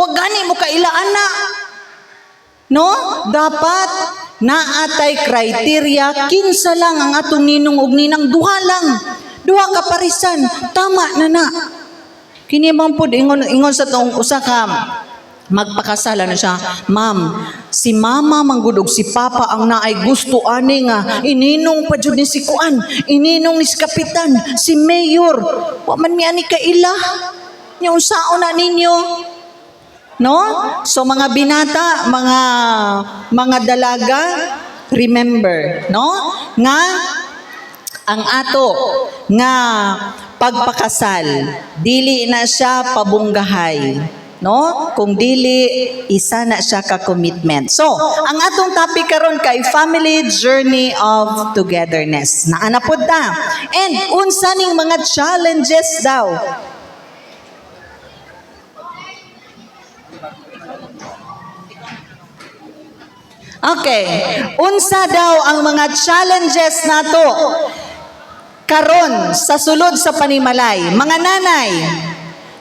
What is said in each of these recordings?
Wa gani mo kailaan na. No? Dapat naatay kriteria, kinsa lang ang atong ninong ug ninang, duha lang. Duha ka parisan, tama na na. Kini man pud ingon sa tong usa ka magpakasala na siya, ma'am, si mama manggudog si papa ang naay gusto ani nga ininong pa jud ni si kuan, ininong ni si kapitan, si mayor. Wa man mi ani kaila. Nya unsaon na ninyo? No? So mga binata, mga dalaga, remember, no? Nga ang ato nga pagpakasal, dili na siya pabunggahay, no? Kung dili, isa na siya ka commitment. So, ang atong topic karon kay family journey of togetherness. Naana pud ta. And unsa ning mga challenges daw? Okay, unsa daw ang mga challenges nato karon sa sulod sa panimalay? Mga nanay,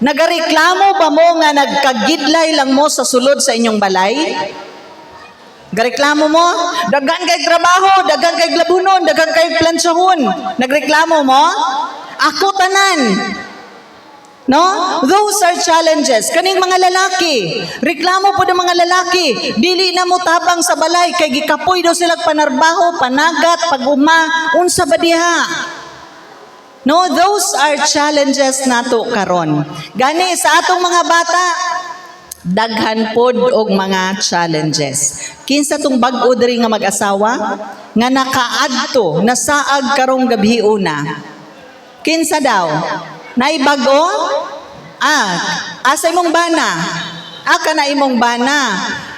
nagareklamo ba mo nga nagkagidlay lang mo sa sulod sa inyong balay? Gareklamo mo? Daghan kay trabaho, daghan kay labunon, daghan kay plansyahon. Nagreklamo mo? Ako tanan. No? Those are challenges. Kaning mga lalaki, reklamo po ng mga lalaki, dili na mo tabang sa balay, kay gikapoy daw sila panarbaho, panagat, pag-uma, unsa ba diha? No, those are challenges nato karon. Gani sa atong mga bata, daghan pod og mga challenges. Kinsa tong bag-o diri nga mag-asawa nga nakaadto, nasaag karong gabi una. Kinsa daw? Nay bag-o? Asa imong bana? Aka na imong bana.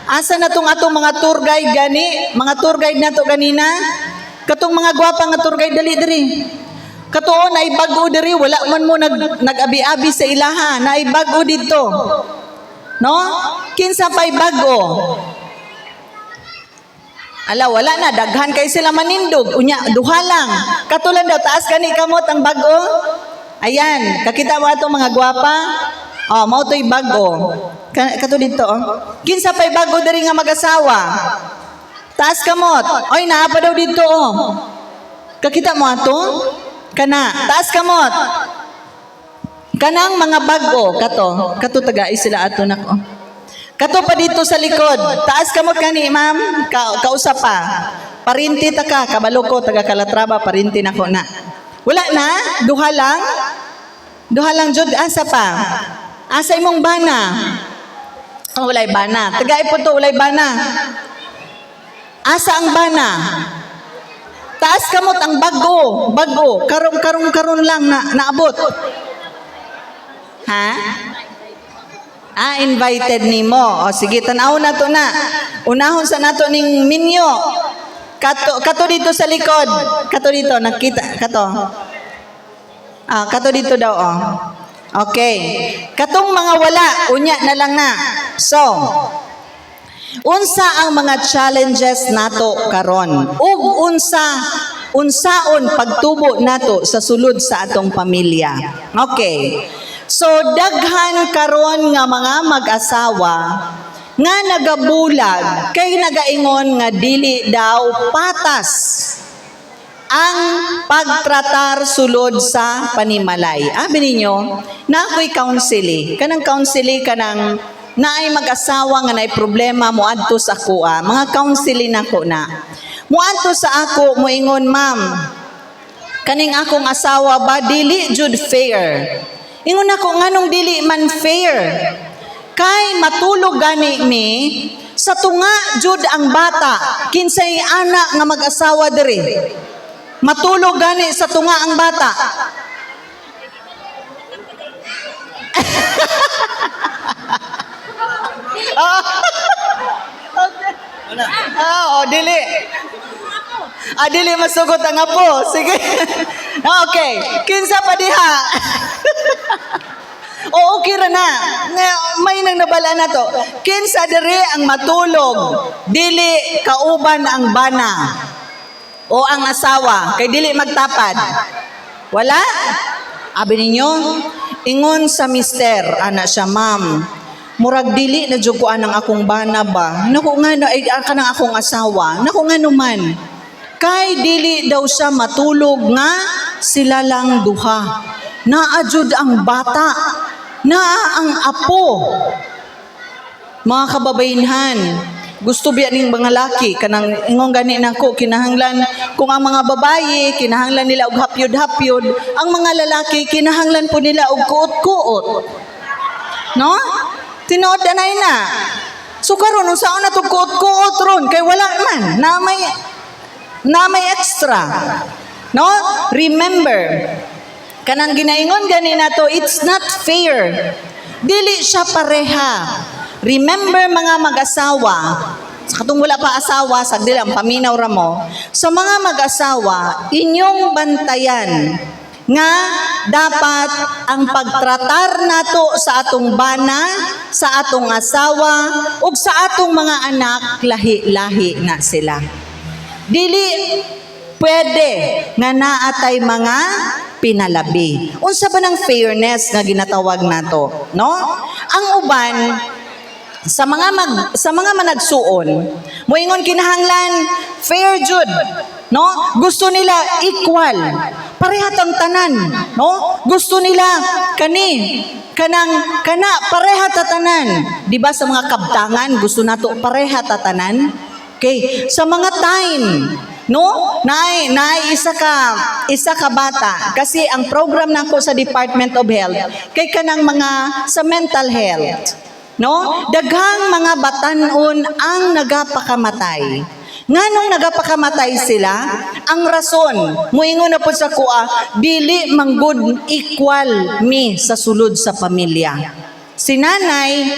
Asa na tong atong mga tour guide gani? Mga tour guide nato ganina? Katong mga gwapa nga tour guide dali. Katuon ay bag-o diri, wala man mo nag-abi-abi sa ilaha, na ay bag-o dito. No? Kinsa pa'y bag-o? Ala, wala na, daghan kay sila manindog. Unya, duha lang. Katulan daw, taas gani kamot ang bag-o. Ayan, kakita mo itong mga gwapa? Oh, mao to'y bag-o. Kato dito, oh. Kinsa pa'y bag-o diri nga mag-asawa? Taas kamot. Oy, naapa daw dito, oh. Kakita mo ato? Kana, taas kamot. Kanang mga bag-o, kato tagay sila ato nako. Kato pa dito sa likod. Taas kamot kani, ma'am. Kausap pa. Parinti ta ka, kabalo ko taga Calatrava, parinti nako na. Wala na? Duha lang? Duha lang jud, asa pa? Asa imong bana? Oh, walay bana. Tagay po to, walay bana. Asa ang bana? Taas kamot ang bago. Karong lang na naabot. Ha? Invited nimo. O sige, tanaw na to na. Unahon sa nato ning minyo. Kato dito sa likod. Kato dito, nakita. Kato dito daw, oh. Okay. Katong mga wala, unya na lang na. So, unsa ang mga challenges nato karon? Ug unsaon pagtubo nato sa sulod sa atong pamilya. Okay. So daghan karon nga mga mag-asawa nga nagabulag kay nagaingon nga dili daw patas ang pagtratar sulod sa panimalay. Abi ninyo, na ako'y counseling. Kanang counseling kanang naay mag-asawa nga naay problema moadto sa kuha. Mga counseling nako na. Moadto sa ako moingon, ma'am, kaning akong asawa ba dili jud fair. Ingon ako nganong dili man fair. Kay matulog gani ni sa tunga jud ang bata. Kinsay anak nga mag-asawa diri. Matulog gani sa tunga ang bata. Dili. Dili masugot ang apo. Sige. Okay. Kinsa pa diha? Okay ra na. May nang nabala na to. Kinsa diri ang matulog, dili kauban ang bana o ang asawa, kay dili magtapad. Wala? Abi ninyo, ingon sa mister, ana siya, ma'am, murag dili na jud ko anang akong bana ba. Naku nga no, ay kanang akong asawa. Naku nga naman. Kay dili daw siya matulog nga sila lang duha. Naa jud ang bata. Naa ang apo. Mga kababaynhan, gusto biya ning mga laki kanang ingong gani nako kinahanglan kung ang mga babaye kinahanglan nila og hapyod-hapyod, ang mga lalaki kinahanglan po nila og kuot-kuot. No? Tinuod anay na. So karon unsaon na to kuot-kuot ron kay wala man na may extra. No? Remember, kanang ginaingon gani nato, it's not fair. Dili siya pareha. Remember mga mag-asawa, sa katong wala pa asawa, sagdi lang paminaw ra mo. Sa mga mag-asawa, inyong bantayan nga dapat ang pagtratar nato sa atong bana, sa atong asawa, ug sa atong mga anak, lahi-lahi na sila. Dili pwede nga naatay mga pinalabi. Unsa ba ng fairness nga ginatawag nato, no? Ang uban sa mga managsuon, moingon kinahanglan fair jud, no? Gusto nila equal. Pareha tang tanan, no? Gusto nila kana pareha ta tanan. Di ba sa mga kabtangan gusto nato pareha ta tanan? Okay, sa mga time, no? Nay isa ka bata kasi ang program nako sa Department of Health kay kanang mga sa mental health. No? Daghang mga batanon ang nagapakamatay. Nganong nagapakamatay sila? Ang rason, muingon na po sa kuha, dili manggod equal mi sa sulod sa pamilya. Si nanay,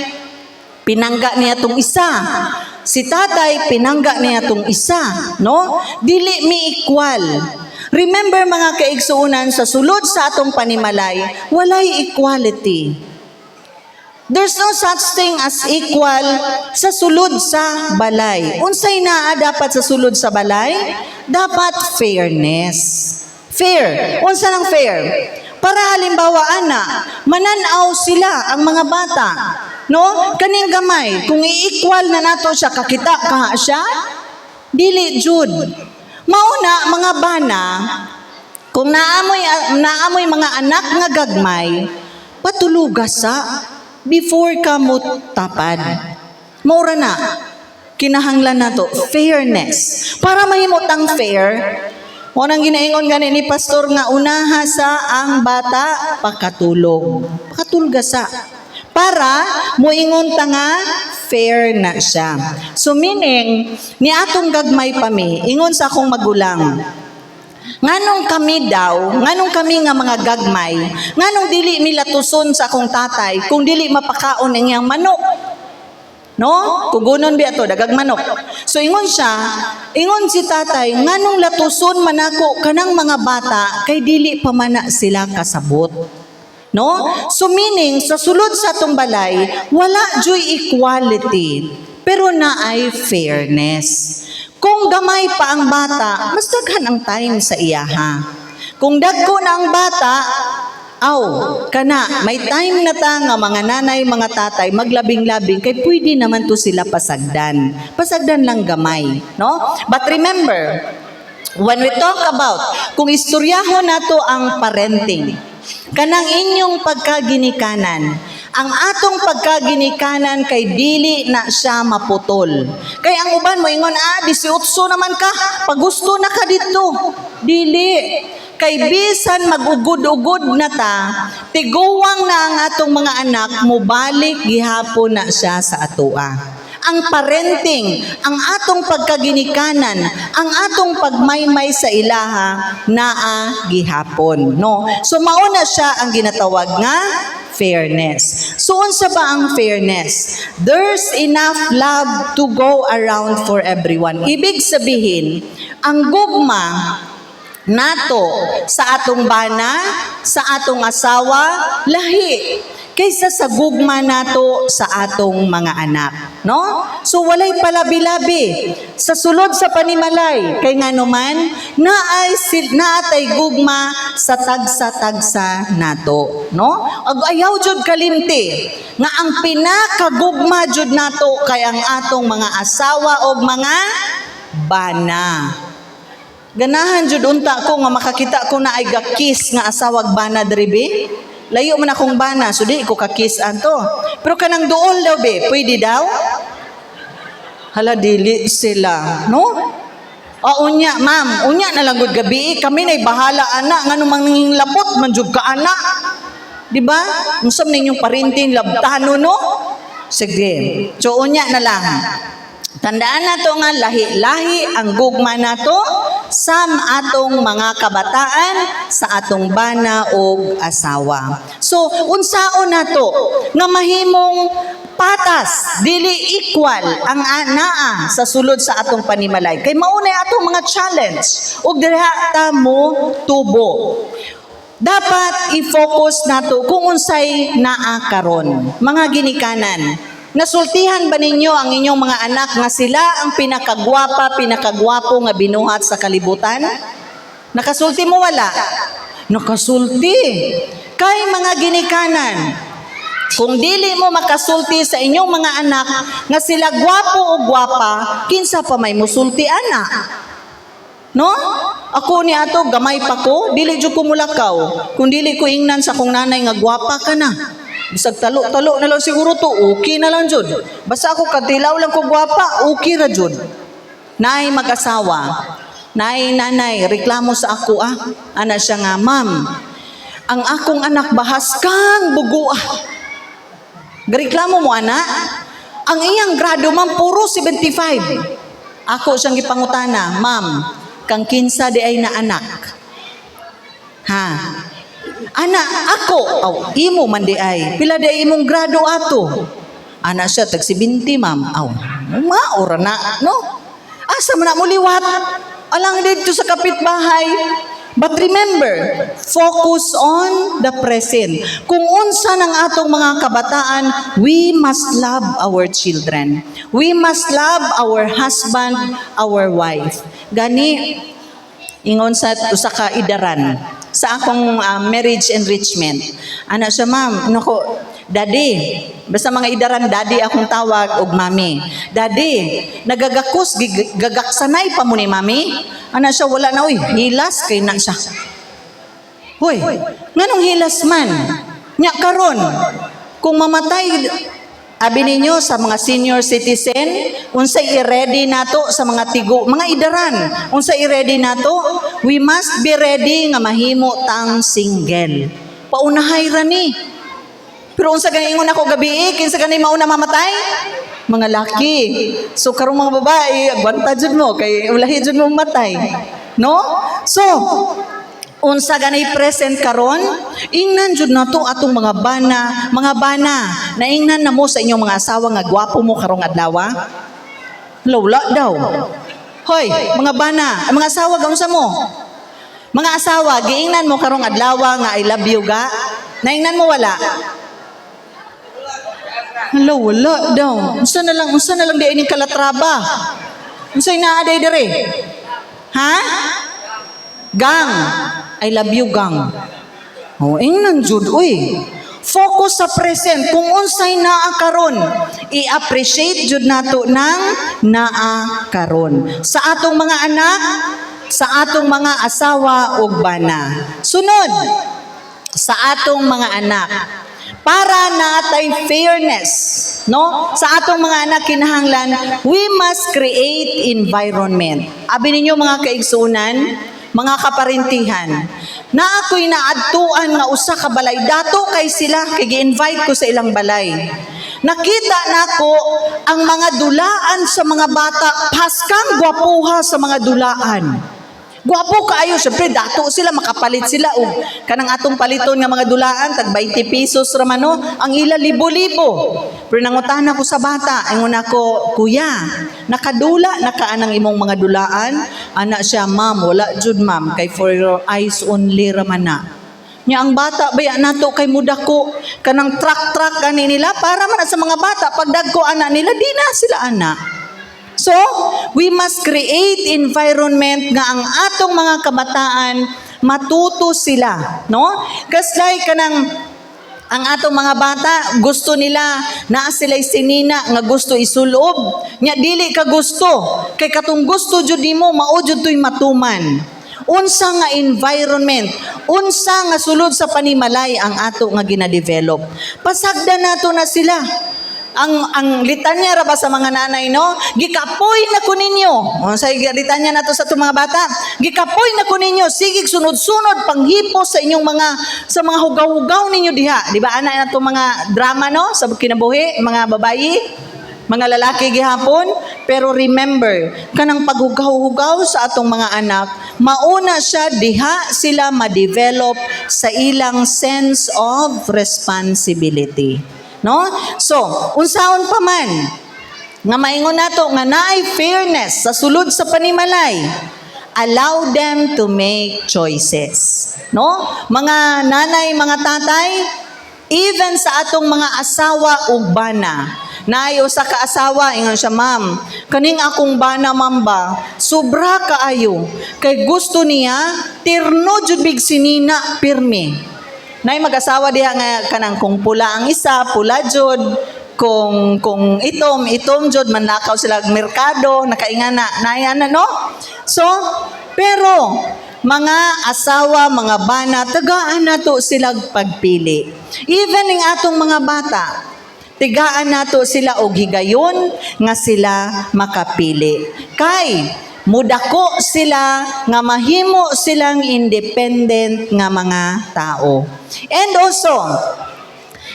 pinangga niya tong isa. Si tatay, pinangga niya tong isa. No? Dili mi equal. Remember mga kaigsuunan, sa sulod sa atong panimalay, walay equality. There's no such thing as equal sa sulod sa balay. Unsay naa dapat sa sulod sa balay? Dapat fairness. Fair. Unsa nang fair? Para halimbawa ana, mananaw sila ang mga bata. No? Kaning gamay, kung i-equal na nato siya, kakita ka siya, dili jud. Mauna mga bana, kung naamoy mga anak nga gagmay, patuluga sa before ka mo tapad. Maura na, kinahanglan na to, fairness. Para mahimot ang fair, unang ginaingon gani ni pastor nga unaha sa ang bata, pakatulog. Pakatulga sa. Para moingon ta nga fair na siya. So meaning, ni atong gagmay pa mi, ingon sa akong magulang, nganong kami nga mga gagmay, nganong dili nila tuson sa akong tatay, kung dili mapakaon ang iyang manok. No? Kugunon biya to, dagag manok. So ingon si tatay, nganong latuson manako kanang mga bata, kay dili pa mana sila kasabot. No? So meaning, sa sulod sa atong balay, wala joy equality, pero naay fairness. Kung gamay pa ang bata, mas daghan ang time sa iyaha. Kung dagko na ang bata, may time na ta nga mga nanay, mga tatay, maglabing-labing, kay pwede naman to sila pasagdan. Pasagdan lang gamay, no? But remember, when we talk about, kung istoryahon nato ang parenting, kanang inyong pagkaginikanan, ang atong pagkaginikanan kay dili na siya maputol. Kay ang uban mo ingon, 18 naman ka, pag gusto na ka dito. Dili. Kay bisan magugod-ugod na ta, tiguwang na ang atong mga anak, mubalik gihapon na siya sa atua. Ang parenting, ang atong pagkaginikanan, ang atong pagmaymay sa ilaha, naa gihapon. No? So mauna siya ang ginatawag nga fairness. So unsa ba ang fairness? There's enough love to go around for everyone. Ibig sabihin, ang gugma nato sa atong bana, sa atong asawa, lahi. kaysa sa gugma nato sa atong mga anak, no? So walay palabi-labi sa sulod sa panimalay kay nganuman naatay gugma sa tagsa-tagsa nato, no? Ag ayaw jud kalimti nga ang pinakagugma jud nato kay ang atong mga asawa o mga bana. Ganahan jud unta ko nga makakita ko na ay gakis nga asawag bana dribe. Layo man akong bana, so di ko kakis anto. Pero kanang duol daw be, pwede daw? Hala dili sila, no? Unya, ma'am, unya na lang gud gabi, kami nay bahala ana ngano manging labot man jud ka ana. Di ba? Unsam ninyong parinting labtano no? Sige. So unya na lang. Tandaan nato nga lahi-lahi ang gugma nato sa atong mga kabataan, sa atong bana o asawa. So, unsaon nato nga mahimong patas, dili equal ang anaa sa sulod sa atong panimalay. Kay maunay atong mga challenge ug diha ta mo tubo. Dapat i-focus nato kung unsay naa karon. Mga ginikanan, nasultihan ba ninyo ang inyong mga anak nga sila ang pinakagwapo nga binuhat sa kalibutan? Nakasulti mo wala? Nakasulti. Kay mga ginikanan, kung dili mo makasulti sa inyong mga anak nga sila gwapo o gwapa, kinsa pa may musulti ana? No? Ako ni ato gamay pa ko, dili jud ko mulakaw. Kung dili ko ingnan sa akong nanay nga gwapa ka na. Bisag talo-talo na lang siguro to, okay na lang jud. Basta ako katilaw lang ko gwapa, okay ra jud. Nay mag-asawa, nay nanay, reklamo sa ako Ana siya nga, ma'am, ang akong anak bahas kang bugo Gareklamo mo ana? Ang iyang grado ma'am puro 75. Ako siyang gipangutana, ma'am, kang kinsa di ay na anak. Ha? Ana, ako, imo man di ay. Pila di ay imong grado ato? Ana siya, tag 70, ma'am. Maura na, no? Asa man na mo liwat? Alang dito sa kapitbahay. But remember, focus on the present. Kung unsa ng atong mga kabataan, we must love our children. We must love our husband, our wife. Gani, ingon sa usa ka idaran sa akong marriage enrichment. Ana siya, ma'am, nako, daddy, basta mga idaran, daddy akong tawag og mami. Daddy, nagagakos, gagaksanay pa mo ni mami? Ana siya, wala na, uy, hilas kay na siya. Hoy, nganong hilas man? Nya karon, kung mamatay, abi ninyo sa mga senior citizen, unsay i-ready nato sa mga tigo, mga idaran, unsay i-ready nato, we must be ready nga mahimo tang single. Paunahay ra ni. Pero unsa gani ingon ako gabi, kinsa gani mauna mamatay? Mga laki. So karong mga babae, agwanta jud mo kay ulahi jud mo matay. No? So, unsa ganay present karon, ingnan jud nato atong mga bana, naingnan na mo sa inyong mga asawa nga gwapo mo karong adlaw. Lawla daw. Hoy, mga bana, mga asawa gaunsa mo? Mga asawa, giingnan mo karong adlaw nga I love you ga? Naingnan mo wala? Wala daw. Unsa na lang di ining kalatraba. Unsay naaday dire? Ha? Gang. I love you, gang. Ingnan jud, uy. Focus sa present. Kung unsay naa karon, i-appreciate jud nato ng naa karon. Sa atong mga anak, sa atong mga asawa ug bana. Sunod, sa atong mga anak. Para natay fairness, no? Sa atong mga anak kinahanglan, we must create environment. Abi ninyo mga kaigsunan, mga kaparintihan, na ako'y naadtuan nga usa ka balay, dato kay sila, kay gi-invite ko sa ilang balay. Nakita nako ang mga dulaan sa mga bata, paskang gwapuha sa mga dulaan. Gwapo kaayo, syempre dato sila, makapalit sila og kanang atong paliton nga mga dulaan tag 20 pesos ra man no, ang ila libo-libo. Pero nangutana ko sa bata, ingon ako, kuya, nakadula na ka anang imong mga dulaan? Ana siya, ma'am, wala jud ma'am, kay for your eyes only ra man na. Nya ang bata baya nato kay mudako kanang truck ani nila para man sa mga bata pagdagko anak nila di na sila anak. So, we must create environment nga ang atong mga kabataan matuto sila, no? Kaslay kanang ang atong mga bata gusto nila naa sila sinina nga gusto isulob nya dili ka gusto kay katong gusto jud nimo mao jud tuy matuman. Unsa nga environment, unsa nga sulod sa panimalay ang ato nga gina-develop. Pasagdan nato na sila. Ang litanya ra ba sa mga nanay, no? Gikapoy na ko ninyo. Sa litanya nato sa itong mga bata, gikapoy na ko ninyo, sigig sunod-sunod panghipo sa inyong mga hugaw-hugaw ninyo diha. Di ba ana na itong mga drama, no? Sa kinabuhi, mga babayi, mga lalaki gihapon, pero remember, kanang paghugaw-hugaw sa atong mga anak, mauna siya diha sila ma-develop sa ilang sense of responsibility. No? So, unsaon pa man, nga maingon nato nga naay fairness sa sulod sa panimalay, allow them to make choices. No? Mga nanay, mga tatay, even sa atong mga asawa ug bana, naayo sa kaasawa, ingon siya, ma'am, kaning akong bana, ma'am ba, sobra kaayo. Kay gusto niya, tirno jud big sinina, pirmi. Nay mag-asawa diha nga kanang kung pula ang isa, pula jud. Kung itom jud, manlakaw sila merkado, nakaingana, naayana, no? So, pero, mga asawa, mga bana, tagaan nato silang pagpili. Even ng atong mga bata, tigaan nato sila og higayon nga sila makapili. Kay mudako sila nga mahimo silang independent nga mga tao. And also,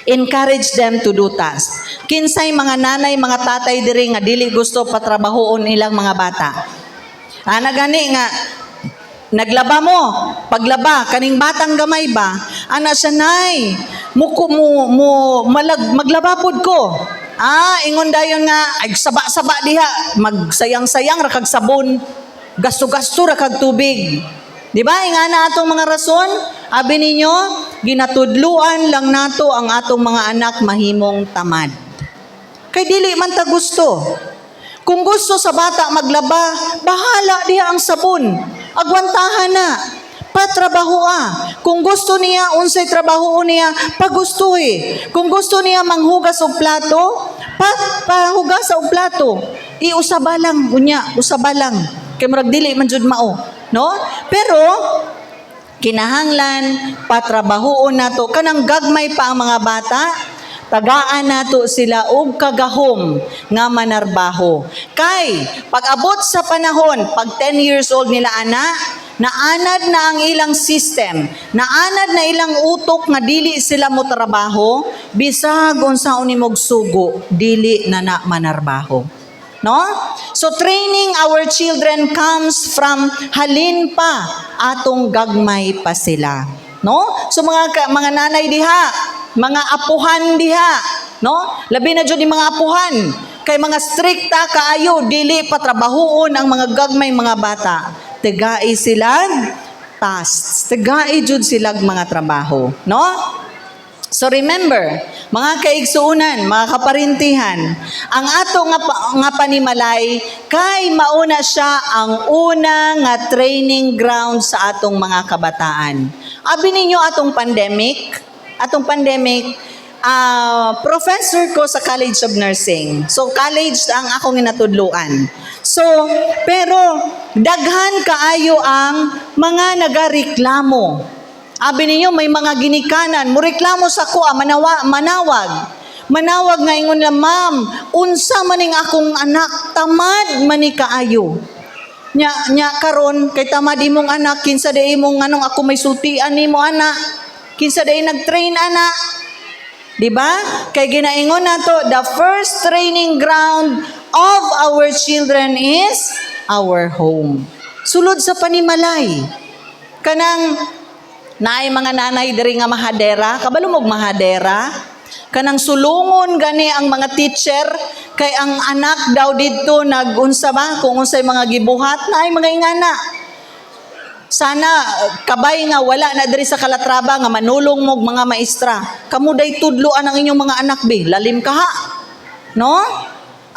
encourage them to do tasks. Kinsay mga nanay, mga tatay diri nga dili gusto patrabahoon ilang mga bata. Ana gani nga naglaba mo, paglaba, kaning batang gamay ba, ana siya nay, maglaba pod ko. Ingon dayon nga, ay saba-saba diha, magsayang-sayang rakag sabon, gasto-gasto rakag tubig. Di ba? Ingana atong mga rason, abi ninyo, ginatudluan lang nato ang atong mga anak mahimong tamad. Kay dili man ta gusto. Kung gusto sa bata maglaba, bahala diha ang sabon. Agwantahan na. Patrabahoa. Kung gusto niya, unsay trabaho niya, pagustuhi. Kung gusto niya manghugas og plato, pahugas og plato. Iusabalang, unya, usabalang. Kay murag dili man jud mao, no? Pero kinahanglan patrabahoon nato kanang gagmay pa ang mga bata. Tagaan nato sila og kagahom nga manarbaho. Kay pag-abot sa panahon, pag 10 years old nila ana, naanad na ang ilang system, naanad na ilang utok nga dili sila mo trabaho, bisag unsaon nimog sugo, dili na manarbaho. No? So training our children comes from halin pa atong gagmay pa sila. No? So mga nanay diha, mga apuhan diha, no? Labi na jud mga apuhan kay mga strikta kaayo dili patrabahoon ang mga gagmay mga bata. Tigai silang tasks, tigai jud silang mga trabaho, no? So remember, mga kaigsuunan, mga kaparintihan, ang ato nga panimalay kay mauna siya ang una nga training ground sa atong mga kabataan. Abi ninyo atong pandemic, professor ko sa College of Nursing. So college ang akong ginatudluan. So pero daghan kaayo ang mga nagareklamo. Abi ninyo may mga ginikanan, mureklamo sa ko, manawag nga ingon la, ma'am, unsa maning akong anak, tamad mani kaayo. Nya karon kay tamad imong anak, kinsa day imong anong ako may sutian nimo anak, kinsa day nagtrain anak. Di ba? Kay ginaingon nato, the first training ground of our children is our home. Sulod sa panimalay. Kanang naay mga nanay diri nga mahadera, kabalo mog mahadera, kanang sulungon gani ang mga teacher kay ang anak daw didto nagunsa ba kung unsay mga gibuhat naay mga ingana. Sana kabay nga wala na diri sa Calatrava nga manulong mo mga maestra. Kamu day tudloan ang inyong mga anak be, lalim ka ha. No?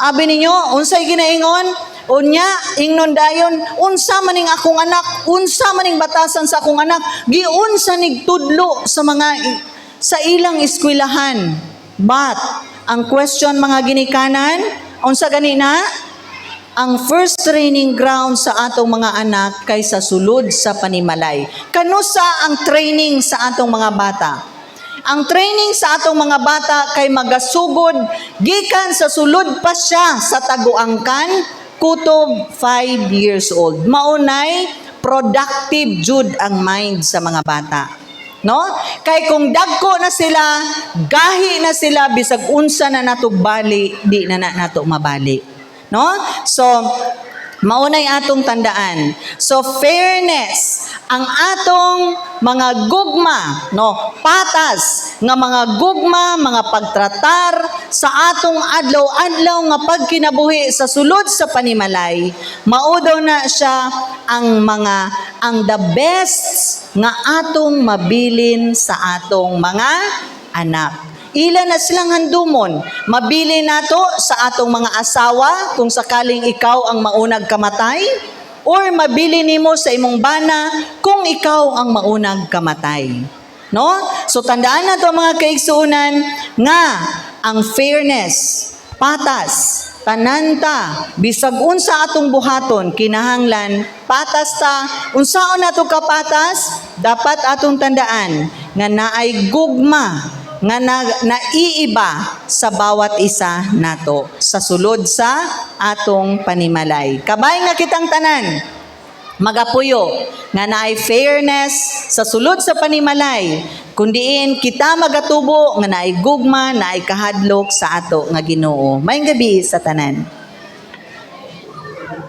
Abi ninyo, unsay ginaingon? Unya, ingnon dayon, unsa maning akong anak, unsa maning batasan sa akong anak, giunsa nig tudlo sa ilang eskwelahan. But ang question mga ginikanan, unsa gani na? Ang first training ground sa atong mga anak kay sa sulod sa panimalay. Kanusa ang training sa atong mga bata? Ang training sa atong mga bata kay magasugod gikan sa sulod pa siya sa taguangkan kutob 5 years old. Maunay productive jud ang mind sa mga bata. No? Kay kung dagko na sila, gahi na sila bisag unsa na natog bali, di na nato mabali. No? So, maunay atong tandaan. So, fairness, ang atong mga gugma, no, patas, nga mga gugma, mga pagtratar sa atong adlaw-adlaw nga pagkinabuhi sa sulod sa panimalay, maudaw na siya ang the best nga atong mabilin sa atong mga anak. Ilan na silang handumon, mabili nato sa atong mga asawa kung sakaling ikaw ang maunag kamatay, or mabili nimo sa imong bana kung ikaw ang maunag kamatay. No? So tandaan nato mga kaigsuunan nga ang fairness, patas, tananta, bisag unsa atong buhaton, kinahanglan, patas ta, unsaon nato kapatas, dapat atong tandaan nga naay gugma, nga naiiba sa bawat isa nato sa sulod sa atong panimalay. Kabay nga kitang tanan, magapuyo nga naay fairness sa sulod sa panimalay, kundiin kita magatubo nga naay gugma, naay kahadlok sa ato nga Ginoo. Maayong gabi sa tanan.